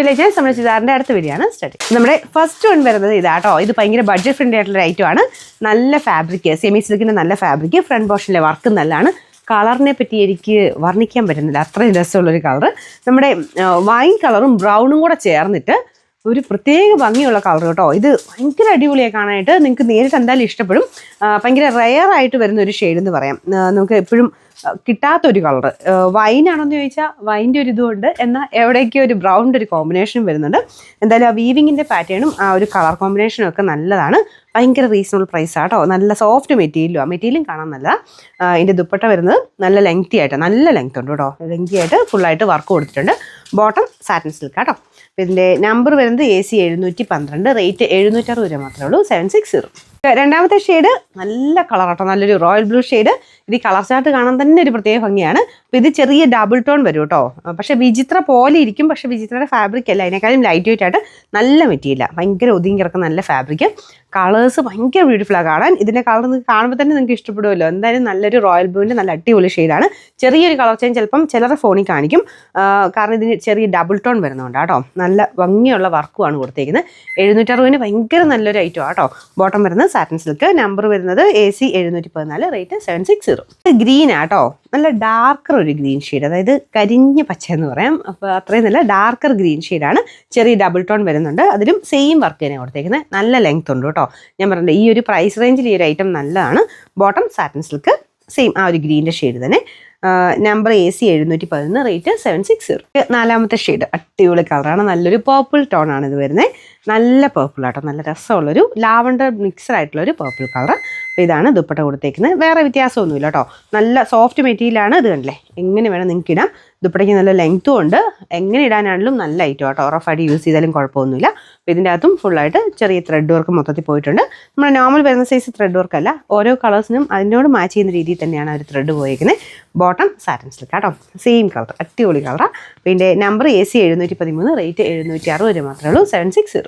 Village നമ്മുടെ ചുരിദാറിൻ്റെ അടുത്ത വീഡിയോയാണ് സ്റ്റാർട്ട്. നമ്മുടെ ഫസ്റ്റ് വൺ വരുന്നത് ഇതാട്ടോ. ഇത് ഭയങ്കര ബഡ്ജറ്റ് ഫ്രണ്ട്ലി ആയിട്ടുള്ള ഐറ്റമാണ്. നല്ല ഫാബ്രിക്, സെമി സിൽക്കിൻ്റെ നല്ല ഫാബ്രിക്. ഫ്രണ്ട് പോർഷനിലെ വർക്ക് നല്ലതാണ്. കളറിനെ പറ്റി എനിക്ക് വർണ്ണിക്കാൻ പറ്റുന്നില്ല, അത്രയും രസമുള്ളൊരു കളർ. നമ്മുടെ വൈൻ കളറും ബ്രൗണും കൂടെ ചേർന്നിട്ട് ഒരു പ്രത്യേക ഭംഗിയുള്ള കളർ കേട്ടോ. ഇത് ഭയങ്കര അടിപൊളിയായി കാണാനായിട്ട്. നിങ്ങൾക്ക് നേരിട്ട് എന്തായാലും ഇഷ്ടപ്പെടും. ഭയങ്കര റെയർ ആയിട്ട് വരുന്ന ഒരു ഷെയ്ഡ് എന്ന് പറയാം. നമുക്ക് എപ്പോഴും കിട്ടാത്തൊരു കളർ. വൈനാണെന്ന് ചോദിച്ചാൽ വൈൻ്റെ ഒരു ഇതുമുണ്ട്, എന്നാൽ എവിടേക്കോ ഒരു ബ്രൗണിൻ്റെ ഒരു കോമ്പിനേഷൻ വരുന്നുണ്ട്. എന്തായാലും ആ വീവിങ്ങിൻ്റെ പാറ്റേണും ആ ഒരു കളർ കോമ്പിനേഷനും ഒക്കെ നല്ലതാണ്. ഭയങ്കര റീസണബിൾ പ്രൈസാണ് കേട്ടോ. നല്ല സോഫ്റ്റ് മെറ്റീരിയലും, ആ മെറ്റീരിയലും കാണാൻ നല്ലതാണ്. ഇതിൻ്റെ ദുപ്പട്ട വരുന്നത് നല്ല ലെങ്തി ആയിട്ട്, നല്ല ലെങ്ത് ഉണ്ട് കേട്ടോ. ലെങ്തി ആയിട്ട് ഫുള്ളായിട്ട് വർക്ക് കൊടുത്തിട്ടുണ്ട്. ബോട്ടം സാറ്റിൻ സിൽക്ക് കേട്ടോ. അപ്പോൾ ഇതിൻ്റെ നമ്പർ വരുന്നത് AC 712, റേറ്റ് 760 രൂപ മാത്രമേ ഉള്ളൂ. 760. രണ്ടാമത്തെ ഷെയ്ഡ് നല്ല കളർ കേട്ടോ, നല്ലൊരു റോയൽ ബ്ലൂ ഷെയ്ഡ്. ഇത് കളർ ചാർട്ട് കാണാൻ തന്നെ ഒരു പ്രത്യേക ഭംഗിയാണ്. അപ്പോൾ ഇത് ചെറിയ ഡബിൾ ടോൺ വരും കേട്ടോ. പക്ഷേ വിചിത്ര പോലെ ഇരിക്കും, പക്ഷേ വിചിത്രയുടെ ഫാബ്രിക് അല്ല, അതിനേക്കാളും ലൈറ്റ് വെയിറ്റ് ആയിട്ട് നല്ല മെറ്റീരിയലാണ്. ഭയങ്കര ഒതുങ്ങി കിടക്കുന്ന നല്ല ഫാബ്രിക്. കളേഴ്സ് ഭയങ്കര ബ്യൂട്ടിഫുള്ളാണ് കാണാൻ. ഇതിൻ്റെ കളർ നിങ്ങൾക്ക് കാണുമ്പോൾ തന്നെ നിങ്ങൾക്ക് ഇഷ്ടപ്പെടുമല്ലോ. എന്തായാലും നല്ലൊരു റോയൽ ബ്ലൂവിൻ്റെ നല്ല അടിപൊളി ഷെയ്ഡാണ്. ചെറിയൊരു കളർ ചേഞ്ച് ചിലപ്പം ചിലരുടെ ഫോണിൽ കാണിക്കും, കാരണം ഇതിന് ചെറിയ ഡബിൾ ടോൺ വരുന്നുണ്ട് കേട്ടോ. നല്ല ഭംഗിയുള്ള വർക്കുമാണ് കൊടുത്തേക്കുന്നത്. 760 ഭയങ്കര നല്ലൊരു ഐറ്റം കേട്ടോ. ബോട്ടം വരുന്നത് സാറ്റിൻ സിൽക്ക്. നമ്പർ വരുന്നത് AC 714, റേറ്റ് 760. ഗ്രീൻ ആട്ടോ, നല്ല ഡാർക്കർ ഒരു ഗ്രീൻ ഷെയ്ഡ്, അതായത് കരിഞ്ഞ പച്ച എന്ന് പറയാം. അപ്പോൾ അത്രയും നല്ല ഡാർക്കർ ഗ്രീൻ ഷെയ്ഡാണ്. ചെറിയ ഡബിൾ ടോൺ വരുന്നുണ്ട്. അതിലും സെയിം വർക്ക് തന്നെ കൊടുത്തേക്കുന്നത്. നല്ല ലെങ്ത് ഉണ്ട് കേട്ടോ. ഞാൻ പറഞ്ഞില്ല, ഈ ഒരു പ്രൈസ് റേഞ്ചിൽ ഈ ഒരു ഐറ്റം നല്ലതാണ്. ബോട്ടം സാറ്റിൻ സിൽക്ക്, സെയിം ആ ഒരു ഗ്രീൻ്റെ ഷെയ്ഡ് തന്നെ. Number AC 711, rate 760. നാലാമത്തെ ഷെയ്ഡ് അടിപൊളി കളറാണ്. നല്ലൊരു പേർപ്പിൾ ടോൺ ആണ് ഇത് വരുന്നത്. നല്ല പേർപ്പിൾ ആട്ടോ, നല്ല രസമുള്ളൊരു ലാവണ്ടർ മിക്സഡ് ആയിട്ടുള്ളൊരു പേർപ്പിൾ കളർ. അപ്പോൾ ഇതാണ് ദുപ്പട്ട കൊടുത്തേക്കുന്നത്. വേറെ വ്യത്യാസമൊന്നുമില്ല കേട്ടോ. നല്ല സോഫ്റ്റ് മെറ്റീരിയലാണ്. ഇത് കണ്ടില്ലേ, എങ്ങനെ വേണം നിങ്ങൾക്ക് ഇടാം. ദുപ്പട്ടയ്ക്ക് നല്ല ലെങ്ത്തും ഉണ്ട്. എങ്ങനെ ഇടാനാണെങ്കിലും നല്ല ഐറ്റം കേട്ടോ. റഫായിട്ട് യൂസ് ചെയ്താലും കുഴപ്പമൊന്നുമില്ല. അപ്പോൾ ഇതിൻ്റെ അകത്തും ഫുള്ളായിട്ട് ചെറിയ ത്രെഡ് വർക്ക് മൊത്തത്തിൽ പോയിട്ടുണ്ട്. നമ്മുടെ നോർമൽ വരുന്ന സൈസ് ത്രെഡ് വർക്ക് അല്ല, ഓരോ കളേഴ്സിനും അതിനോട് മാച്ച് ചെയ്യുന്ന രീതിയിൽ തന്നെയാണ് അവർ ത്രെഡ് പോയിരിക്കുന്നത്. ബോട്ടം സാറ്റിൻ സിൽക്ക് കേട്ടോ, സെയിം കളർ, അടിപൊളി കളറാണ്. അപ്പോൾ ഇതിൻ്റെ നമ്പർ AC 713, റേറ്റ് 760 രൂപ മാത്രമേ ഉള്ളൂ. 760.